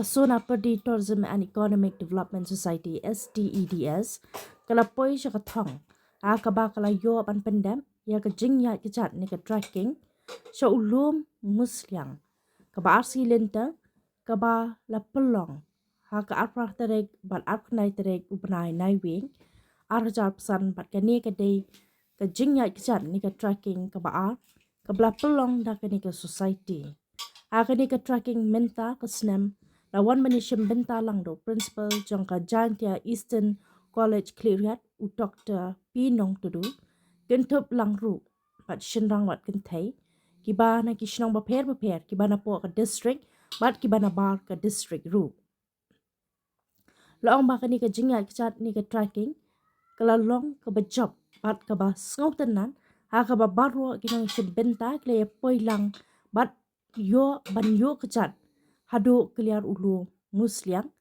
Kasuna Perdi Tourism and Economic Development Society STEDS kalapoi siya thong kaba kala yo pan pendam ya ka jingïaid kjat ni ka tracking siya Lum Musliang kaba arsi lynter kaba la pelong ka arpah terek bat arpnai terek upnai nai wing arjar pesan bat kani ka day ka jingïaid kjat ni ka tracking kaba kabla pelong da kani ka society kani ka tracking menta ka snem lawan manishim benta langdo principal jangka jantia Eastern College Clearyat u Dr. P Nong Tudu gentup langru bat shinrang wat kentai kibana kishnong baper kibana po ka district bat kibana bar ka district ru laong ba kani ka jingïaid kjat ni ka tracking kalalong ka bajop bat ka ba sngotenan ka ba barwa kinong benta klaya poilang bat yo ban yo kjat hadu kliar ulu musliang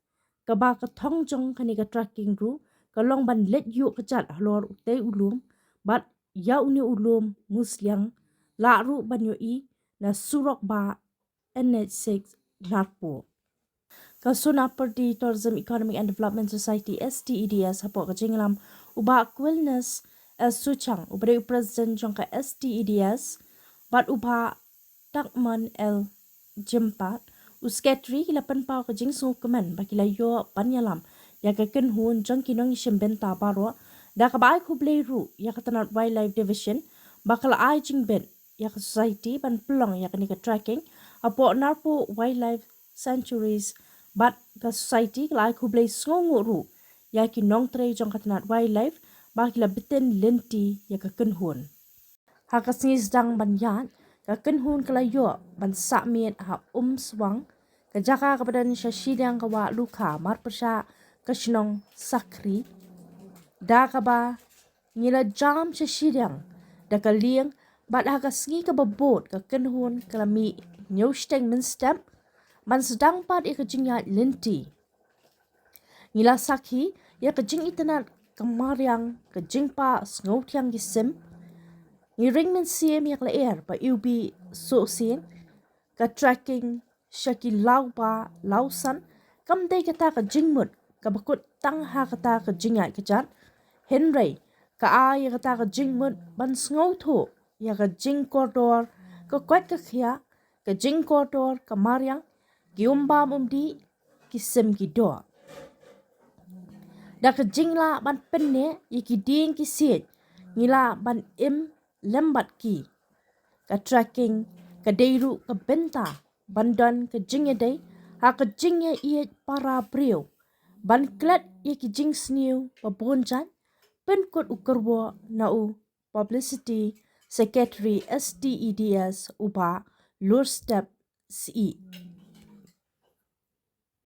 kaba ka thong jong kani ka tracking ru kalong ban let yu kjat halor utei ulum bat ya uni ulum musliang la ru ban yo I na surok ba NH6 narpo kasuna Perdi Tourism Economic and Development Society STEDS hapo ka jinglam uba quilness suchang ubre president jong ka STEDS bat uba takman el jempat usketri kilapan pau ka jingsu kemen bakila yo panyalam ya ka kenhun jang kinong shimbenta baro da ka bai ku ru ya ka tanat wildlife division bakala ai jingben ya ka society ban pelong ya ka ni ka tracking apo narpo wildlife sanctuaries bat ka society kala ai ku sngongu ru ya ki nong tre jang ka tanat wildlife bakila beten lenti ya ka kenhun haka singis dang ban yan ka kenhun kala yo ban sakmiet swang kajaka kepada syashidang kawa luka marpasha kashnong sakri da kaba ngila jam syashidang da kaliang bat haka singi ka babot ka kenhun kalami nyosteng minstep man sedang pat ya kajingya lenti ngila sakhi ya kajing itanat kamaryang kajingpa sngotiang gisim ngiring men siem yak la air pa ubi so sien ka tracking Shaki lau pa lausan kam day kata ka jingmut ka bakut tang ha kata ka jingïaid kjat Henry ka ay kata ka jingmut ban sngow tho ya ka jing koridor ka kwat ka khia ka jing koridor ka maryang giumba mumdi kisim ki do da ka jingla ban penne yiki ding ki sit ngila ban lembat ki ka tracking ka deiru ka benta bandan ke jingïaid ha ke jingïaid para brio ban klat ye ki jing sniu babonjan pen kot ukerwo na u publicity secretary STEDS uba lur step si